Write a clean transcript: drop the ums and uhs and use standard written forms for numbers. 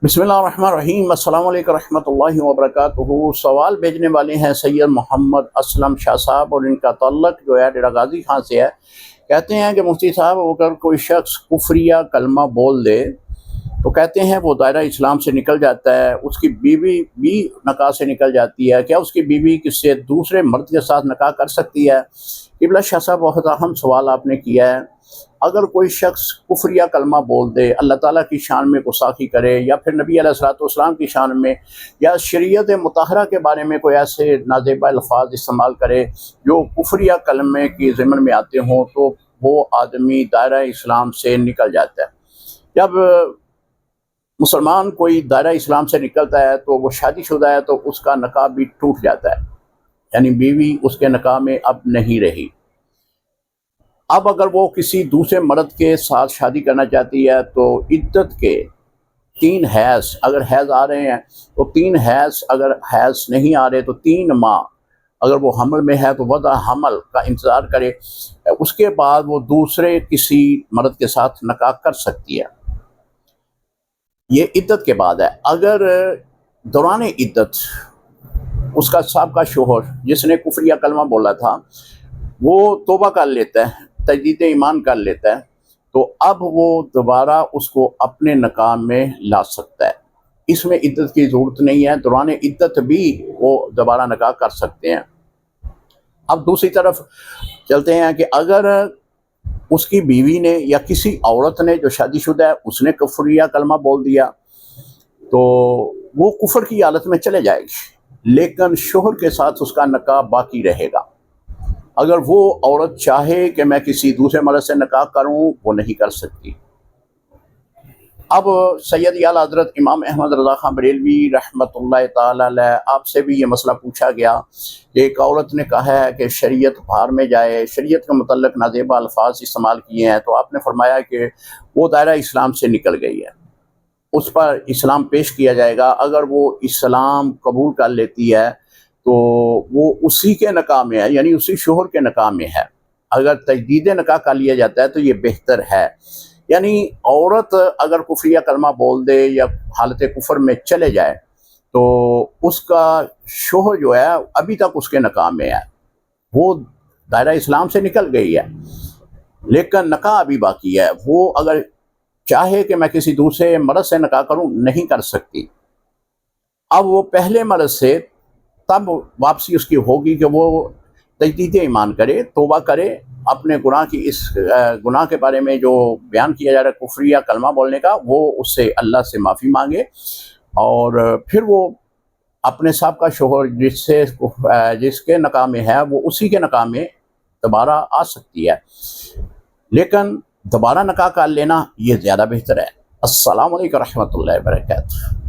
बिस्मिल्लाहिर्रहमानिर्रहीम। अस्सलाम वालेकुम रहमतुल्लाहि व बरकातुहू। सवाल भेजने वाले हैं सैयद मोहम्मद असलम शाह साहब और इनका ताल्लुक जो है डेरा गाजी खां से है। कहते हैं कि मुफ्ती साहब, अगर कोई शख्स कुफरिया कलमा बोल दे तो कहते हैं वो दायरा इस्लाम से निकल जाता है, उसकी बीवी भी निकाह से निकल जाती है। क्या उसकी बीवी किसी दूसरे मर्द के साथ निकाह कर सकती है? क़िबला शाह साहब, बहुत अहम सवाल आपने किया है। अगर कोई शख्स कुफरिया कलमा बोल दे, अल्लाह ताला की शान में गुस्ताखी करे या फिर नबी अलैहिस्सलाम की शान में या शरीयत मुताहरा के बारे में कोई ऐसे नाज़ेबा अल्फाज इस्तेमाल करे जो कुफरिया कलमे की ज़िम्मन में आते हों, तो वो आदमी दायरा इस्लाम से निकल जाता है। जब मुसलमान कोई दायरा इस्लाम से निकलता है तो वो शादीशुदा है, तो उसका निकाह भी टूट जाता है, यानी बीवी उसके निकाह में अब नहीं रही। अब अगर वो किसी दूसरे मर्द के साथ शादी करना चाहती है तो इद्दत के 3 हैज़, अगर हैज़ आ रहे हैं तो 3 हैज़, अगर हैज़ नहीं आ रहे तो 3 माह, अगर वो हमल में है तो वदा हमल का इंतज़ार करे, उसके बाद वो दूसरे किसी मर्द के साथ निकाह कर सकती है। ये इद्दत के बाद है। अगर दौरान इद्दत उसका साबका शोहर जिसने कुफरिया कलमा बोला था वो तौबा कर लेता है, तजदीद ईमान कर लेता है, तो अब वो दोबारा उसको अपने निकाह में ला सकता है। इसमें इद्दत की ज़रूरत नहीं है, दौरान इद्दत भी वो दोबारा निकाह कर सकते हैं। अब दूसरी तरफ चलते हैं कि अगर उसकी बीवी ने या किसी औरत ने जो शादीशुदा है उसने कुफरिया कलमा बोल दिया तो वो कुफर की हालत में चले जाएगी, लेकिन शोहर के साथ उसका निकाह बाकी रहेगा। अगर वो औरत चाहे कि मैं किसी दूसरे मर्द से निकाह करूं, वो नहीं कर सकती। अब सैयद आला हज़रत इमाम अहमद रज़ा खां बरेलवी रहमतुल्लाह ताला अलैह, आपसे भी ये मसला पूछा गया कि एक औरत ने कहा है कि शरीयत बाहर में जाए, शरीयत के मुतल्लिक़ नाज़ेबा अल्फाज इस्तेमाल किए हैं, तो आपने फरमाया कि वो दायरा इस्लाम से निकल गई है, उस पर इस्लाम पेश किया जाएगा। अगर वो इस्लाम कबूल कर लेती है तो वो उसी के निकाह में है, यानी उसी शोहर के निकाह में है। अगर तजदीद निकाह कर लिया जाता है तो ये बेहतर है। यानी औरत अगर कुफरिया कलमा बोल दे या हालत कुफर में चले जाए तो उसका शोहर जो है अभी तक उसके निकाह में है, वो दायरा इस्लाम से निकल गई है, लेकिन निकाह अभी बाकी है। वो अगर चाहे कि मैं किसी दूसरे मर्द से निकाह करूं, नहीं कर सकती। अब वो पहले मर्द से तब वापसी उसकी होगी कि वो तजदीद ईमान करे, तौबा करे, अपने गुनाह की इस गुनाह के बारे में जो बयान किया जा रहा है कुफरिया कलमा बोलने का, वो उससे अल्लाह से माफ़ी मांगे और फिर वो अपने साहब शोहर जिसके निकाह में है वो उसी के निकाह में दोबारा आ सकती है, लेकिन दोबारा निकाह कर लेना ये ज़्यादा बेहतर है। अस्सलामु अलैकुम रहमतुल्लाहि व बरकातुहू।